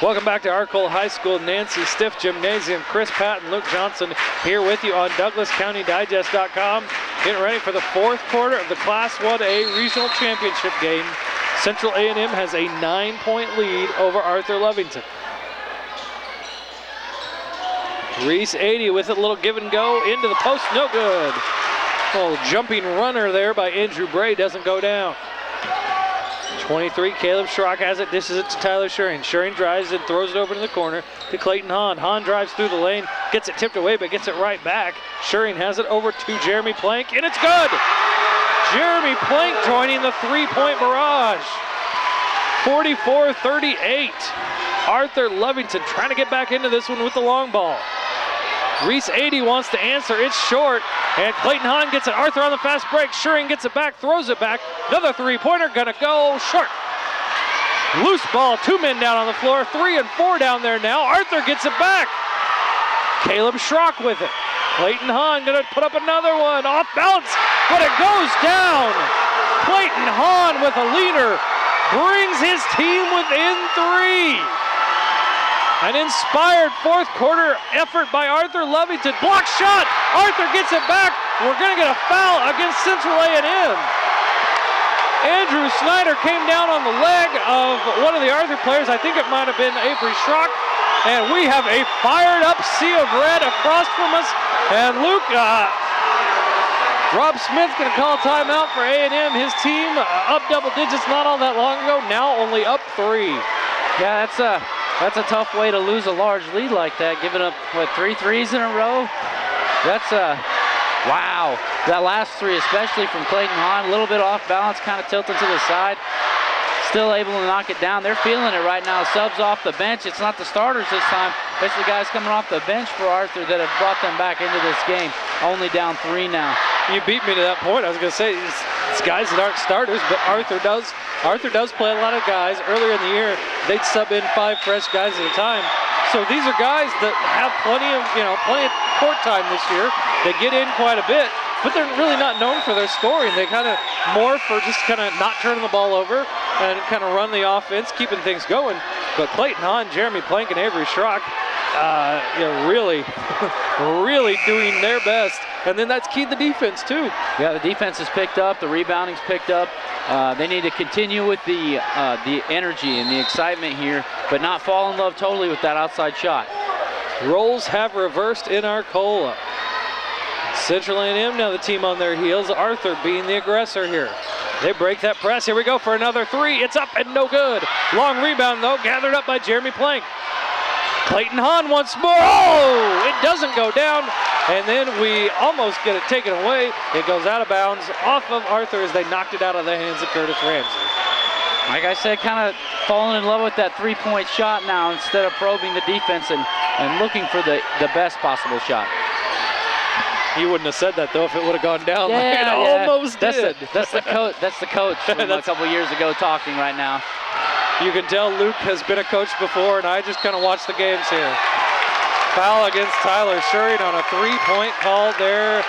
Welcome back to Arcole High School Nancy Stiff Gymnasium. Chris Patton, Luke Johnson here with you on DouglasCountyDigest.com. Getting ready for the fourth quarter of the Class 1A Regional Championship game. Central A&M has a 9-point lead over Arthur-Lovington. Reese 80 with a little give and go into the post, no good. Oh, jumping runner there by Andrew Bray doesn't go down. 23, Caleb Schrock has it, dishes it to Tyler Schuring. Schuring drives and throws it over to the corner to Clayton Hahn. Hahn drives through the lane, gets it tipped away, but gets it right back. Schuring has it over to Jeremy Plank, and it's good! Jeremy Plank joining the three-point barrage. 44-38. Arthur-Lovington trying to get back into this one with the long ball. Reese 80 wants to answer, it's short, and Clayton Hahn gets it. Arthur on the fast break, Schuring gets it back, throws it back. Another three-pointer, gonna go short. Loose ball, 2 men down on the floor, 3 and 4 down there now. Arthur gets it back. Caleb Schrock with it. Clayton Hahn gonna put up another one, off balance, but it goes down. Clayton Hahn with a leader, brings his team within 3. An inspired fourth quarter effort by Arthur-Lovington. Block shot, Arthur gets it back. We're gonna get a foul against Central A&M. Andrew Snyder came down on the leg of one of the Arthur players. I think it might have been Avery Schrock. And we have a fired up sea of red across from us. And Luke, Rob Smith's gonna call a timeout for A&M. His team up double digits not all that long ago, now only up 3. Yeah, that's a tough way to lose a large lead like that, giving up, what, 3 threes in a row? That's wow. That last 3, especially from Clayton Hahn, a little bit off balance, kind of tilting to the side. Still able to knock it down. They're feeling it right now. Subs off the bench. It's not the starters this time. It's the guys coming off the bench for Arthur that have brought them back into this game. Only down 3 now. You beat me to that point. I was going to say, it's guys that aren't starters, but Arthur does play a lot of guys. Earlier in the year, they'd sub in 5 fresh guys at a time. So these are guys that have plenty of court time this year. They get in quite a bit, but they're really not known for their scoring. They kind of more for just kind of not turning the ball over and kind of run the offense, keeping things going. But Clayton Hahn, Jeremy Plank, and Avery Schrock, really, really doing their best. And then that's keyed the defense too. Yeah, the defense has picked up, the rebounding's picked up. They need to continue with the energy and the excitement here, but not fall in love totally with that outside shot. Roles have reversed in Arcola. Central A&M now the team on their heels. Arthur being the aggressor here. They break that press. Here we go for another 3. It's up and no good. Long rebound though, gathered up by Jeremy Plank. Clayton Hahn once more. Oh, it doesn't go down. And then we almost get it taken away. It goes out of bounds off of Arthur as they knocked it out of the hands of Curtis Ramsey. Like I said, kind of falling in love with that 3-point shot now instead of probing the defense and looking for the best possible shot. He wouldn't have said that though if it would have gone down. Yeah, like it almost did. That's the coach from a couple years ago talking right now. You can tell Luke has been a coach before, and I just kind of watch the games here. Foul against Tyler Schuring on a 3-point call there.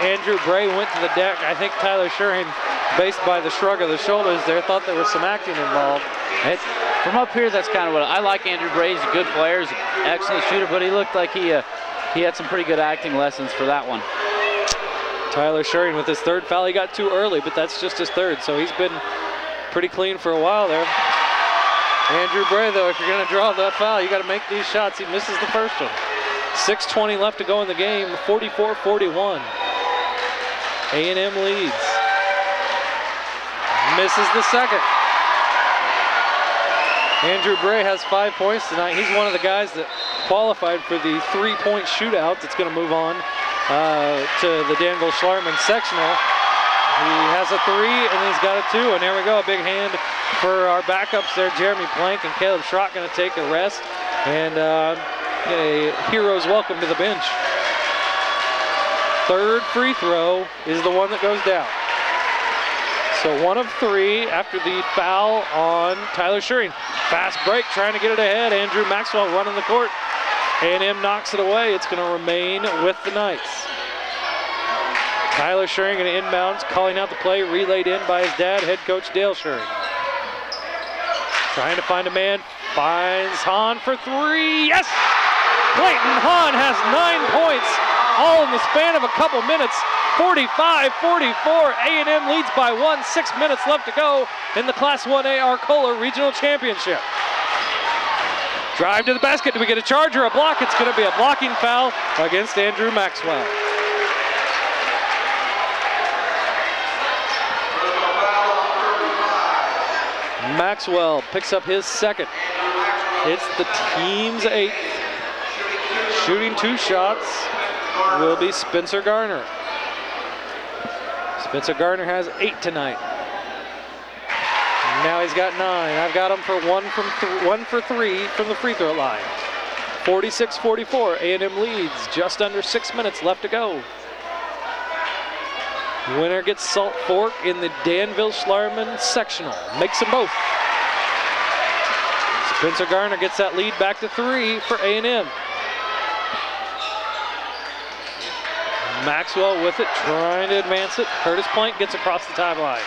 Andrew Bray went to the deck. I think Tyler Schuring, based by the shrug of the shoulders there, thought there was some acting involved. From up here, that's kind of what I like. Andrew Bray. He's a good player, he's an excellent shooter, but he looked like he had some pretty good acting lessons for that one. Tyler Schuring with his 3rd foul. He got too early, but that's just his 3rd, so he's been pretty clean for a while there. Andrew Bray, though, if you're going to draw that foul, you got to make these shots. He misses the first one. 6:20 left to go in the game, 44-41. A&M leads. Misses the second. Andrew Bray has 5 points tonight. He's one of the guys that qualified for the 3-point shootout that's going to move on to the Danville Schlarman sectional. He has a 3 and he's got a 2, and there we go, a big hand for our backups there. Jeremy Plank and Caleb Schrock going to take a rest, and a hero's welcome to the bench. 3rd free throw is the one that goes down. So 1 of 3 after the foul on Tyler Schuring. Fast break, trying to get it ahead. Andrew Maxwell running the court. A&M knocks it away. It's going to remain with the Knights. Tyler Schuring in inbounds, calling out the play, relayed in by his dad, head coach Dale Schuring. Trying to find a man, finds Hahn for three, yes! Clayton Hahn has 9 points, all in the span of a couple minutes. 45-44, A&M leads by 1, 6 minutes left to go in the Class 1A Arcola Regional Championship. Drive to the basket, do we get a charge or a block? It's gonna be a blocking foul against Andrew Maxwell. Maxwell picks up his second. It's the team's 8th. Shooting 2 shots will be Spencer Garner. Spencer Garner has 8 tonight. Now he's got 9. I've got him for 1 for 3 from the free throw line. 46-44, A&M leads, just under 6 minutes left to go. Winner gets Salt Fork in the Danville-Schlarman sectional. Makes them both. Spencer Garner gets that lead back to 3 for A&M. Maxwell with it, trying to advance it. Curtis Plank gets across the timeline.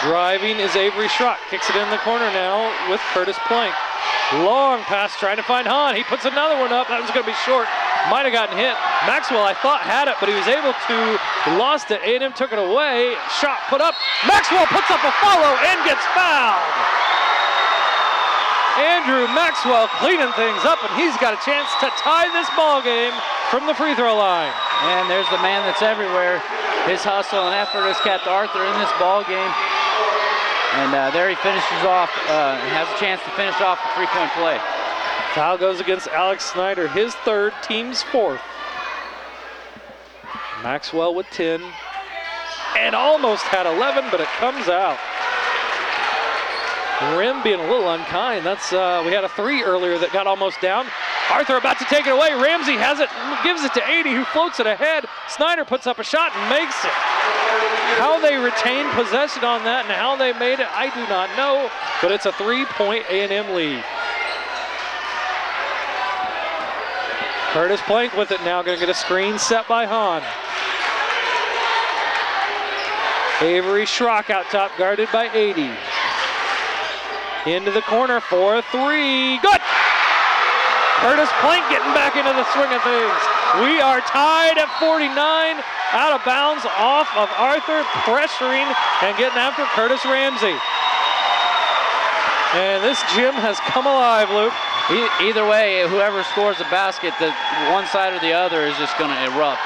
Driving is Avery Schrock. Kicks it in the corner now with Curtis Plank. Long pass trying to find Hahn. He puts another one up. That was going to be short. Might have gotten hit. Maxwell, I thought, had it, but he was able to. He lost it. A&M took it away. Shot put up. Maxwell puts up a follow and gets fouled. Andrew Maxwell cleaning things up, and he's got a chance to tie this ball game from the free throw line. And there's the man that's everywhere. His hustle and effort has kept Arthur in this ball game. And there he finishes off, has a chance to finish off the three-point play. Foul goes against Alex Snyder, his 3rd, team's 4th. Maxwell with 10, and almost had 11, but it comes out. Rim being a little unkind. That's we had a 3 earlier that got almost down. Arthur about to take it away. Ramsey has it, gives it to 80, who floats it ahead. Snyder puts up a shot and makes it. How they retained possession on that and how they made it, I do not know, but it's a 3-point A&M lead. Curtis Plank with it now, gonna get a screen set by Hahn. Avery Schrock out top, guarded by 80. Into the corner for a 3, good! Curtis Plank getting back into the swing of things. We are tied at 49, out of bounds off of Arthur, pressuring and getting after Curtis Ramsey. And this gym has come alive, Luke. Either way, whoever scores the basket, the one side or the other is just going to erupt.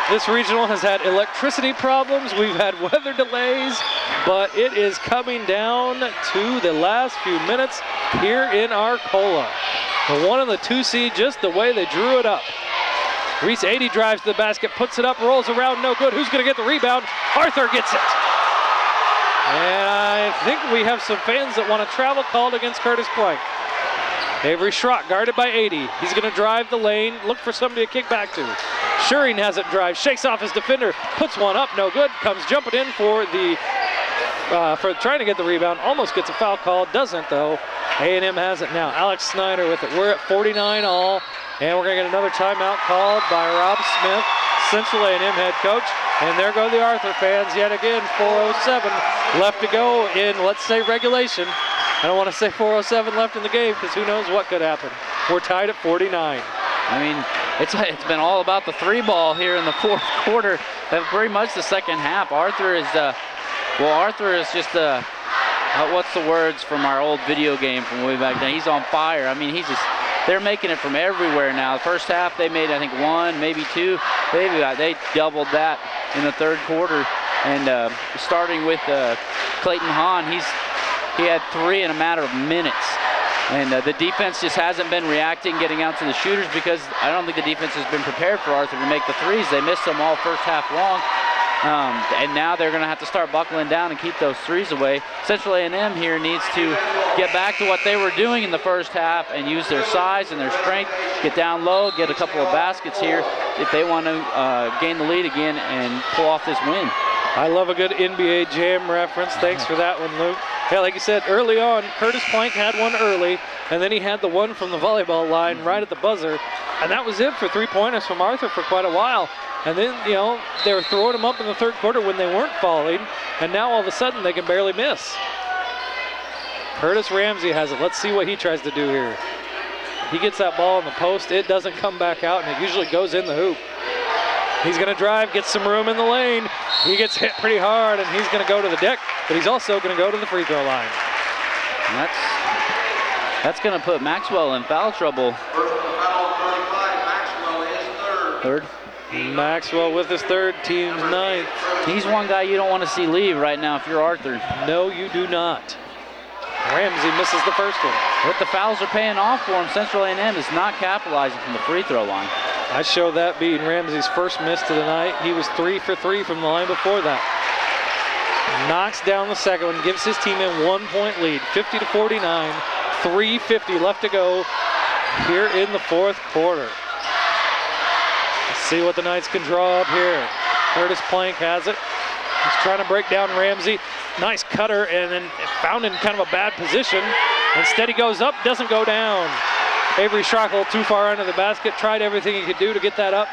This regional has had electricity problems, we've had weather delays, but it is coming down to the last few minutes here in Arcola. The 1 and the 2 seed, just the way they drew it up. Reese 80 drives to the basket, puts it up, rolls around, no good. Who's gonna get the rebound? Arthur gets it. And I think we have some fans that want a travel called against Curtis Plank. Avery Schrock guarded by 80. He's gonna drive the lane, look for somebody to kick back to. Schuring has it drive, shakes off his defender, puts one up, no good, comes jumping in for the, for trying to get the rebound, almost gets a foul call, doesn't though. A&M has it now, Alex Snyder with it. We're at 49 all, and we're gonna get another timeout called by Rob Smith, Central A&M head coach. And there go the Arthur fans yet again, 4:07 left to go in, let's say, regulation. I don't want to say 4:07 left in the game because who knows what could happen. We're tied at 49. I mean, it's been all about the 3 ball here in the 4th quarter. Pretty much the second half. Arthur is just what's the words from our old video game from way back then? He's on fire. I mean, they're making it from everywhere now. The first half they made, I think, 1, maybe 2. They doubled that in the 3rd quarter. And starting with Clayton Hahn, he had 3 in a matter of minutes. And the defense just hasn't been reacting, getting out to the shooters, because I don't think the defense has been prepared for Arthur to make the 3s. They missed them all first half long. And now they're going to have to start buckling down and keep those 3s away. Central A&M here needs to get back to what they were doing in the first half and use their size and their strength, get down low, get a couple of baskets here if they want to gain the lead again and pull off this win. I love a good NBA Jam reference. Thanks for that one, Luke. Yeah, like you said, early on, Curtis Plank had one early, and then he had the one from the volleyball line right at the buzzer. And that was it for 3-pointers from Arthur for quite a while. And then, you know, they were throwing them up in the third quarter when they weren't falling. And now all of a sudden they can barely miss. Curtis Ramsey has it. Let's see what he tries to do here. He gets that ball in the post. It doesn't come back out, and it usually goes in the hoop. He's going to drive, get some room in the lane. He gets hit pretty hard, and he's going to go to the deck, but he's also going to go to the free throw line. And that's going to put Maxwell in foul trouble. Third. Maxwell with his third, team's ninth. He's one guy you don't want to see leave right now if you're Arthur. No, you do not. Ramsey misses the first one. But the fouls are paying off for him. Central A&M is not capitalizing from the free throw line. I show that being Ramsey's first miss to the night. He was 3 for 3 from the line before that. Knocks down the second one, gives his team a 1-point lead, 50-49, 3:50 left to go here in the fourth quarter. Let's see what the Knights can draw up here. Curtis Plank has it. He's trying to break down Ramsey. Nice cutter, and then found in kind of a bad position. Instead he goes up, doesn't go down. Avery Schrock a little too far under the basket, tried everything he could do to get that up,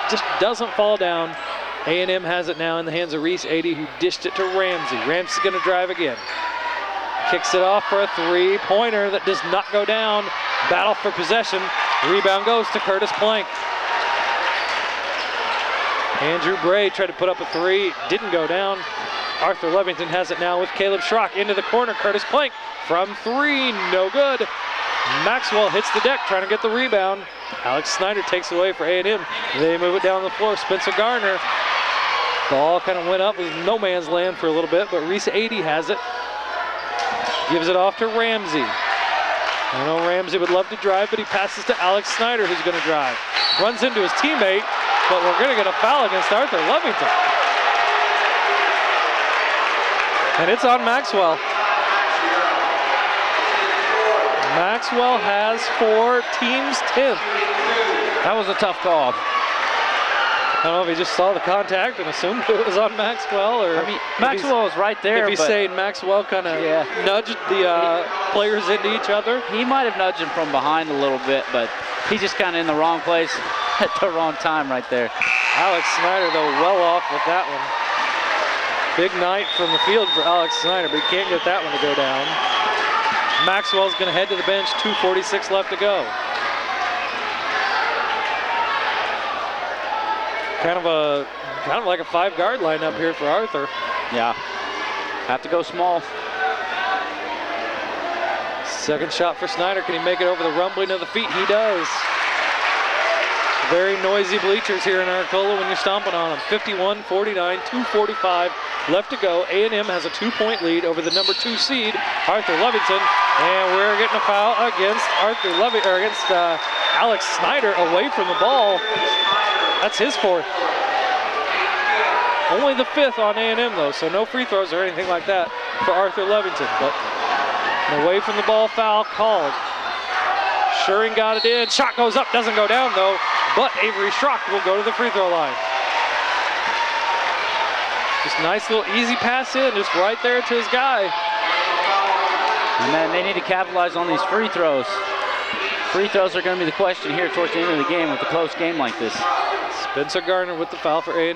just doesn't fall down. A&M has it now in the hands of Reese 80, who dished it to Ramsey. Ramsey's gonna drive again. Kicks it off for a three-pointer that does not go down. Battle for possession. Rebound goes to Curtis Plank. Andrew Bray tried to put up a three, didn't go down. Arthur-Lovington has it now with Caleb Schrock into the corner. Curtis Plank from three, no good. Maxwell hits the deck trying to get the rebound. Alex Snyder takes it away for A&M. They move it down the floor. Spencer Garner. Ball kind of went up, was no man's land for a little bit, but Reese 80 has it. Gives it off to Ramsey. I know Ramsey would love to drive, but he passes to Alex Snyder, who's going to drive. Runs into his teammate, but we're going to get a foul against Arthur-Lovington. And it's on Maxwell. Maxwell has 4, team's 10th. That was a tough call. I don't know if he just saw the contact and assumed it was on Maxwell, or I mean, Maxwell was right there. If he's saying Maxwell kind of nudged the players into each other. He might have nudged him from behind a little bit, but he's just kind of in the wrong place at the wrong time right there. Alex Snyder, though, well off with that one. Big night from the field for Alex Snyder, but he can't get that one to go down. Maxwell's going to head to the bench, 2:46 left to go. Kind of like a 5-guard lineup here for Arthur. Yeah, have to go small. Second shot for Snyder. Can he make it over the rumbling of the feet? He does. Very noisy bleachers here in Arcola when you're stomping on them. 51-49, 2:45 left to go. A&M has a 2-point lead over the number 2 seed, Arthur-Lovington, and we're getting a foul against Alex Snyder away from the ball. That's his 4th. Only the 5th on A&M though, so no free throws or anything like that for Arthur-Lovington. But an away from the ball foul called. Schuring got it in. Shot goes up, doesn't go down though. But Avery Schrock will go to the free throw line. Just nice little easy pass in, just right there to his guy. And then they need to capitalize on these free throws. Free throws are going to be the question here towards the end of the game with a close game like this. Spencer Garner with the foul for A&M.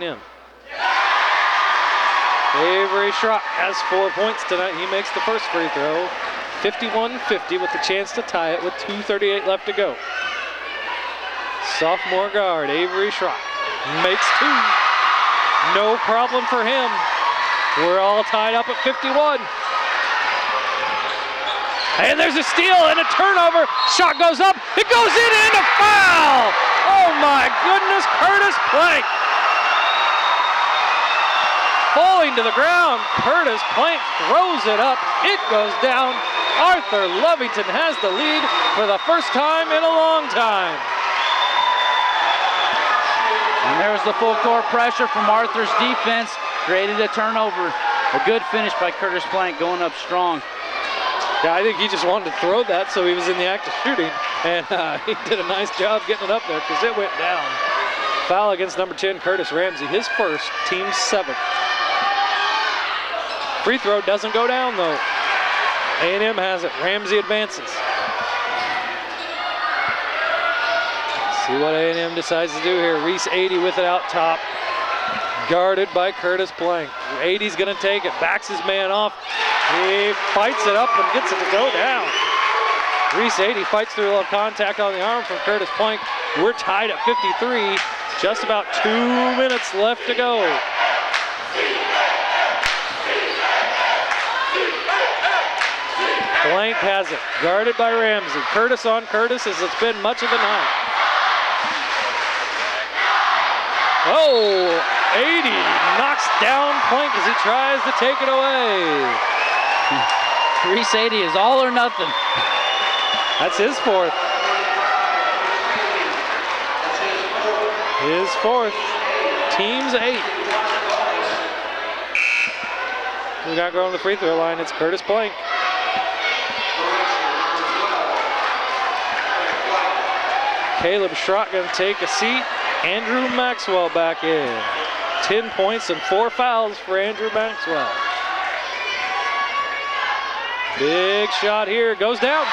Avery Schrock has 4 points tonight. He makes the first free throw. 51-50 with the chance to tie it with 2:38 left to go. Sophomore guard Avery Schrock makes 2. No problem for him. We're all tied up at 51. And there's a steal and a turnover. Shot goes up. It goes in and a foul. Oh my goodness, Curtis Plank. Falling to the ground, Curtis Plank throws it up. It goes down. Arthur-Lovington has the lead for the first time in a long time. And there's the full court pressure from Arthur's defense. Created a turnover. A good finish by Curtis Plank going up strong. Yeah, I think he just wanted to throw that, so he was in the act of shooting. And he did a nice job getting it up there because it went down. Foul against number 10, Curtis Ramsey. His first, team's 7th. Free throw doesn't go down though. A&M has it. Ramsey advances. See what A&M decides to do here. Reese 80 with it out top. Guarded by Curtis Blank. 80's gonna take it, backs his man off. He fights it up and gets it to go down. Reese 80 fights through a little contact on the arm from Curtis Blank. We're tied at 53. Just about 2 minutes left to go. Blank has it, guarded by Ramsey. Curtis on Curtis as it's been much of the night. Oh, 80 knocks down Plank as he tries to take it away. Reese 80 is all or nothing. That's his fourth. His fourth. Team's 8. We got going to the free throw line. It's Curtis Plank. Caleb Schrott going to take a seat. Andrew Maxwell back in. 10 points and 4 fouls for Andrew Maxwell. Big shot here, goes down.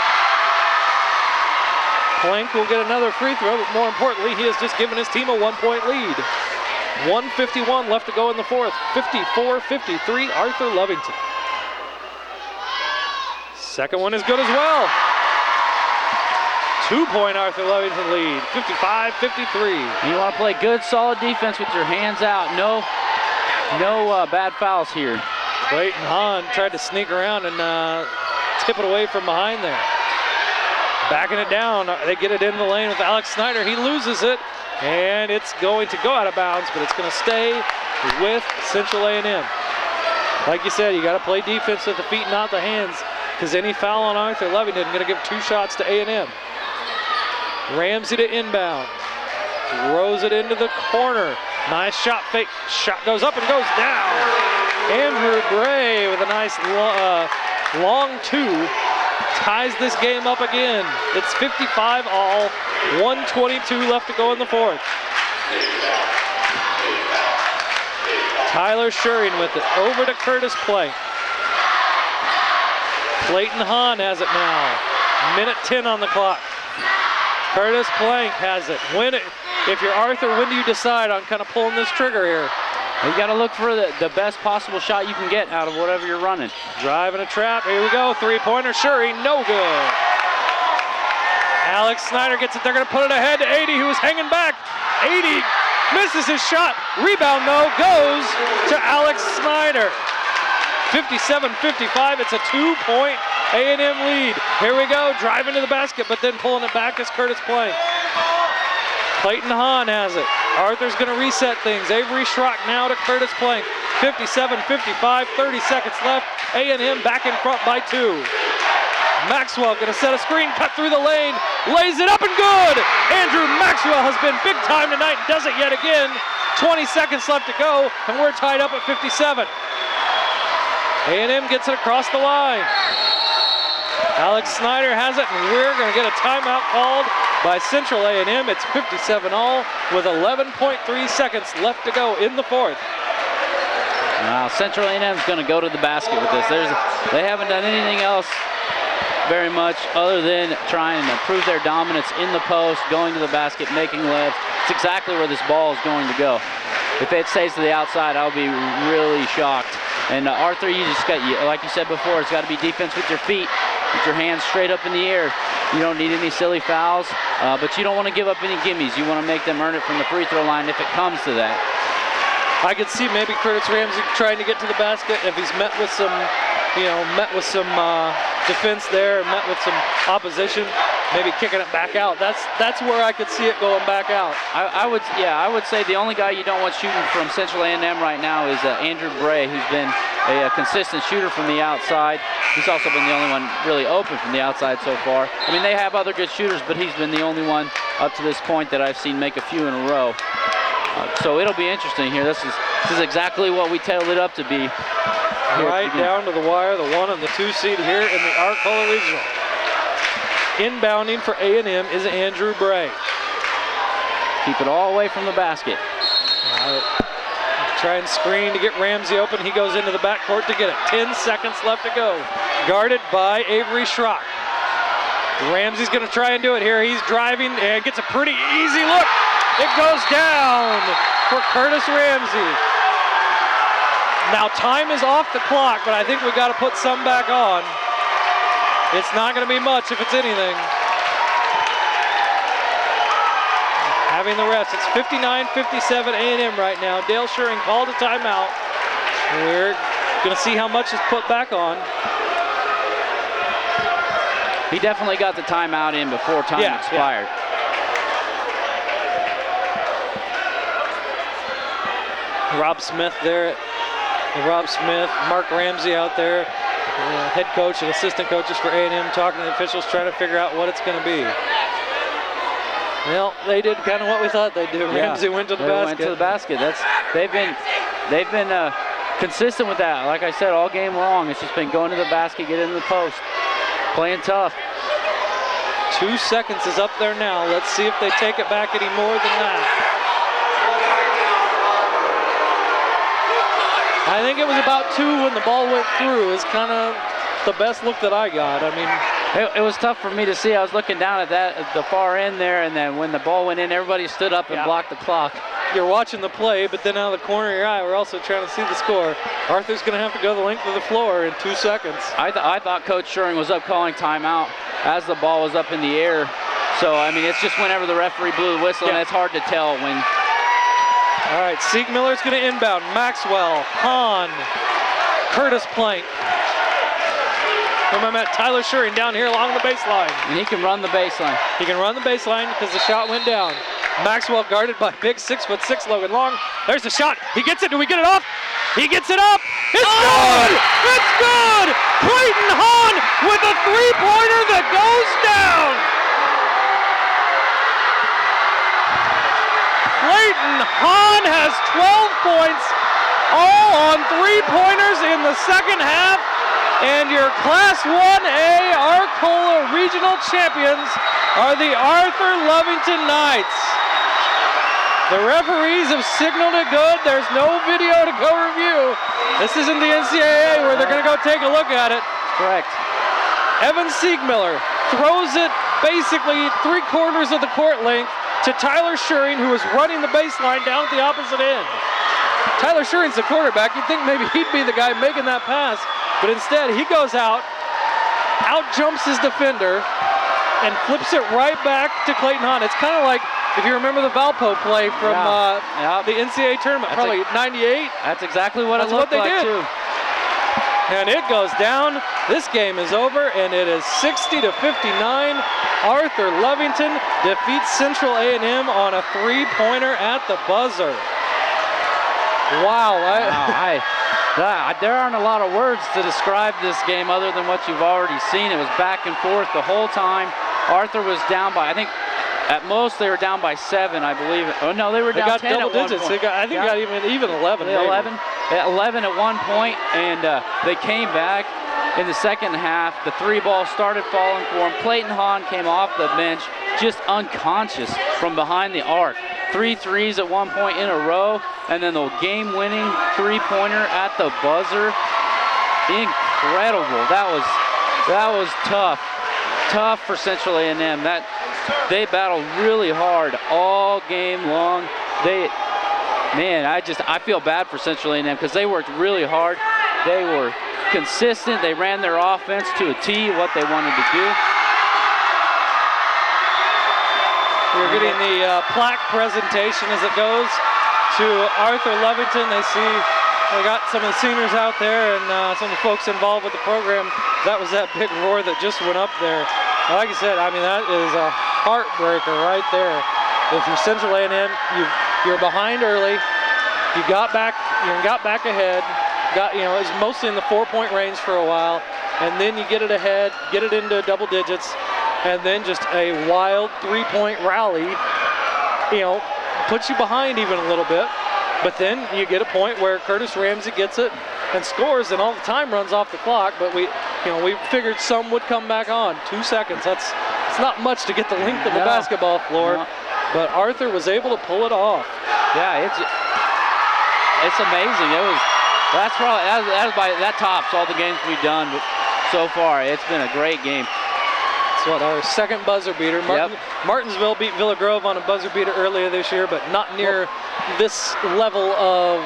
Plank will get another free throw, but more importantly, he has just given his team a 1-point lead. 1:51 left to go in the fourth. 54-53, Arthur-Lovington. Second one is good as well. 2-point Arthur-Lovington lead, 55-53. You want to play good, solid defense with your hands out. No bad fouls here. Clayton Hahn tried to sneak around and tip it away from behind there. Backing it down, they get it in the lane with Alex Snyder. He loses it, and it's going to go out of bounds, but it's going to stay with Central A&M. Like you said, you got to play defense with the feet, not the hands, because any foul on Arthur-Lovington is going to give 2 shots to A&M. Ramsey to inbound. Throws it into the corner. Nice shot fake. Shot goes up and goes down. Andrew Bray with a nice long 2. Ties this game up again. It's 55 all. 1:22 left to go in the fourth. Tyler Shuring with it. Over to Curtis Plank. Clayton Hahn has it now. Minute 10 on the clock. Curtis Plank has it. If you're Arthur, when do you decide on kind of pulling this trigger here? You got to look for the best possible shot you can get out of whatever you're running. Driving a trap. Here we go. 3-pointer. Shuring, no good. Alex Snyder gets it. They're going to put it ahead to 80, who was hanging back. 80 misses his shot. Rebound, though, goes to Alex Snyder. 57-55. It's a 2-point A&M lead. Here we go, driving to the basket, but then pulling it back is Curtis Plank. Clayton Hahn has it. Arthur's gonna reset things. Avery Schrock now to Curtis Plank. 57-55, 30 seconds left. A&M back in front by 2. Maxwell gonna set a screen, cut through the lane, lays it up and good! Andrew Maxwell has been big time tonight, does it yet again. 20 seconds left to go, and we're tied up at 57. A&M gets it across the line. Alex Snyder has it, and we're going to get a timeout called by Central A&M. It's 57 all with 11.3 seconds left to go in the fourth. Now Central A&M is going to go to the basket with this. They haven't done anything else very much other than trying to prove their dominance in the post, going to the basket, making layups. It's exactly where this ball is going to go. If it stays to the outside, I'll be really shocked. And Arthur, you just got, like you said before, it's got to be defense with your feet, with your hands straight up in the air. You don't need any silly fouls, but you don't want to give up any gimmies. You want to make them earn it from the free throw line if it comes to that. I could see maybe Curtis Ramsey trying to get to the basket if he's met with some, defense there, met with some opposition, maybe kicking it back out. That's where I could see it going back out. I would say the only guy you don't want shooting from Central A&M right now is Andrew Bray, who's been a consistent shooter from the outside. He's also been the only one really open from the outside so far. I mean, they have other good shooters, but he's been the only one up to this point that I've seen make a few in a row. So it'll be interesting here. This is exactly what we tailed it up to be. Right down to the wire, the 1 and the 2 seed here in the Arcola Regional. Inbounding for A&M is Andrew Bray. Keep it all away from the basket. Try and screen to get Ramsey open. He goes into the backcourt to get it. 10 seconds left to go. Guarded by Avery Schrock. Ramsey's going to try and do it here. He's driving and gets a pretty easy look. It goes down for Curtis Ramsey. Now time is off the clock, but I think we've got to put some back on. It's not going to be much if it's anything. Having the refs, it's 59-57 A&M right now. Dale Schuring called a timeout. We're going to see how much is put back on. He definitely got the timeout in before time expired. Rob Smith there. Rob Smith, Mark Ramsey out there. Head coach and assistant coaches for A&M talking to the officials, trying to figure out what it's going to be. Well, they did kind of what we thought they'd do. Ramsey went to the basket. Went to the basket. They've been consistent with that. Like I said, all game long, it's just been going to the basket, get into the post, playing tough. 2 seconds is up there now. Let's see if they take it back any more than that. I think it was about 2 when the ball went through. Is kind of the best look that I got. I mean, it was tough for me to see. I was looking down at the far end there, and then when the ball went in, everybody stood up and blocked the clock. You're watching the play, but then out of the corner of your eye, we're also trying to see the score. Arthur's going to have to go the length of the floor in 2 seconds. I thought Coach Schuring was up calling timeout as the ball was up in the air. So, I mean, it's just whenever the referee blew the whistle, and it's hard to tell when. All right, Siegmiller's going to inbound. Maxwell, Hahn, Curtis Plank. Remember Tyler Schuring down here along the baseline. And he can run the baseline. He can run the baseline because the shot went down. Maxwell guarded by big 6'6" Logan Long. There's the shot. He gets it. Do we get it off? He gets it up. It's good! It's good! Clayton Hahn with a three-pointer that goes down. Clayton Hahn has 12 points, all on three-pointers in the second half. And your Class 1A Arcola Regional Champions are the Arthur-Lovington Knights. The referees have signaled it good. There's no video to go review. This isn't the NCAA where they're going to go take a look at it. Correct. Evan Siegmiller throws it basically 3/4 of the court length to Tyler Schuring, who is running the baseline down at the opposite end. Tyler Schuring's the quarterback. You'd think maybe he'd be the guy making that pass, but instead he goes out jumps his defender, and flips it right back to Clayton Hahn. It's kind of like, if you remember the Valpo play from the NCAA tournament, probably 98. That's exactly what it looked like too. And it goes down. This game is over, and it is 60-59. Arthur-Lovington defeats Central A&M on a three-pointer at the buzzer. Wow. There aren't a lot of words to describe this game other than what you've already seen. It was back and forth the whole time. Arthur was down by, I think, at most they were down by 7, I believe. Oh no, they were down 10 double at digits. one point. I think they got even 11. 11 at one point, and they came back in the second half. The three ball started falling for him. Clayton Hahn came off the bench, just unconscious from behind the arc. 3 threes at one point in a row, and then the game-winning three-pointer at the buzzer. Incredible. That was tough. Tough for Central A&M. They battled really hard all game long. I feel bad for Central A&M because they worked really hard. They were consistent. They ran their offense to a T, what they wanted to do. We're getting the plaque presentation as it goes to Arthur-Lovington. They got some of the seniors out there and some of the folks involved with the program. That was that big roar that just went up there. Like I said, I mean, that is a heartbreaker right there. If you're Central A&M, you're behind early. You got back ahead. It was mostly in the 4-point range for a while, and then you get it ahead, get it into double digits, and then just a wild 3-point rally, puts you behind even a little bit. But then you get a point where Curtis Ramsey gets it and scores, and all the time runs off the clock. But we figured some would come back on. 2 seconds. It's not much to get the length of the basketball floor, but Arthur was able to pull it off. Yeah, it's amazing. That tops all the games we've done so far. It's been a great game. what, our second buzzer beater. Martinsville beat Villa Grove on a buzzer beater earlier this year, but not near this level of,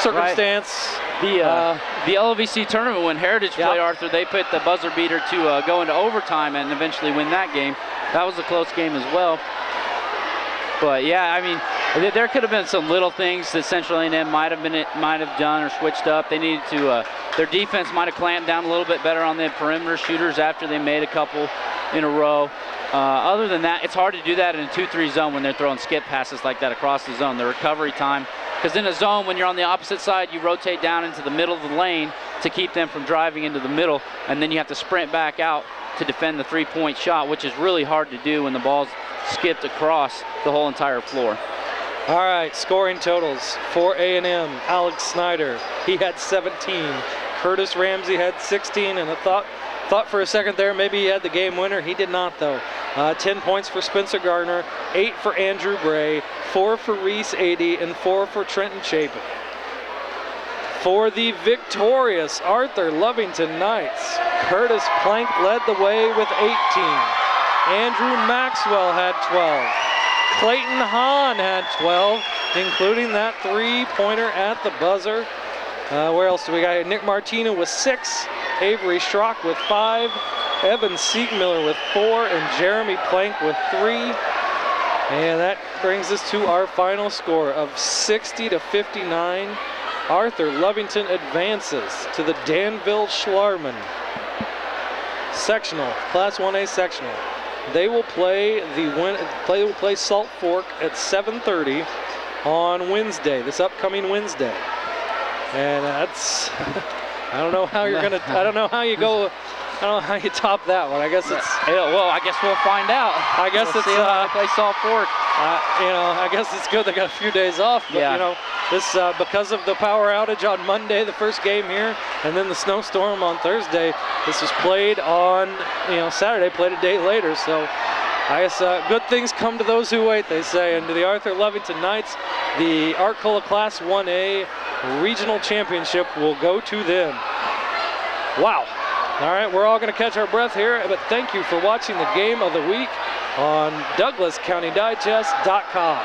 circumstance. Right. The LOVC tournament, when Heritage played Arthur, they put the buzzer beater to go into overtime and eventually win that game. That was a close game as well. But yeah, I mean, there could have been some little things that Central A&M might have done or switched up. They needed to. Their defense might have clamped down a little bit better on the perimeter shooters after they made a couple in a row. Other than that, it's hard to do that in a 2-3 zone when they're throwing skip passes like that across the zone. The recovery time, because in a zone, when you're on the opposite side, you rotate down into the middle of the lane to keep them from driving into the middle, and then you have to sprint back out to defend the three-point shot, which is really hard to do when the ball's skipped across the whole entire floor. All right, scoring totals for A&M. Alex Snyder, he had 17. Curtis Ramsey had 16, and I thought for a second there maybe he had the game winner. He did not, though. 10 points for Spencer Gardner, 8 for Andrew Bray, 4 for Reese 80, and 4 for Trenton Chapin. For the victorious Arthur-Lovington Knights, Curtis Plank led the way with 18. Andrew Maxwell had 12. Clayton Hahn had 12, including that three-pointer at the buzzer. Where else do we got? Nick Martina with 6, Avery Schrock with 5, Evan Siegmiller with 4, and Jeremy Plank with 3. And that brings us to our final score of 60-59. Arthur-Lovington advances to the Danville-Schlarman sectional, Class 1A sectional. They will play Salt Fork at 7:30 on Wednesday, this upcoming Wednesday. And that's I don't know how you top that one. I guess it's I guess we'll find out. I guess we'll it's see how they play Salt Fork. I guess it's good they got a few days off, but this because of the power outage on Monday, the first game here, and then the snowstorm on Thursday, this was played on Saturday, played a day later. So I guess good things come to those who wait, they say. And to the Arthur-Lovington Knights, the Arcola Class 1A Regional Championship will go to them. Wow. All right, we're all going to catch our breath here, but thank you for watching the Game of the Week on DouglasCountyDigest.com.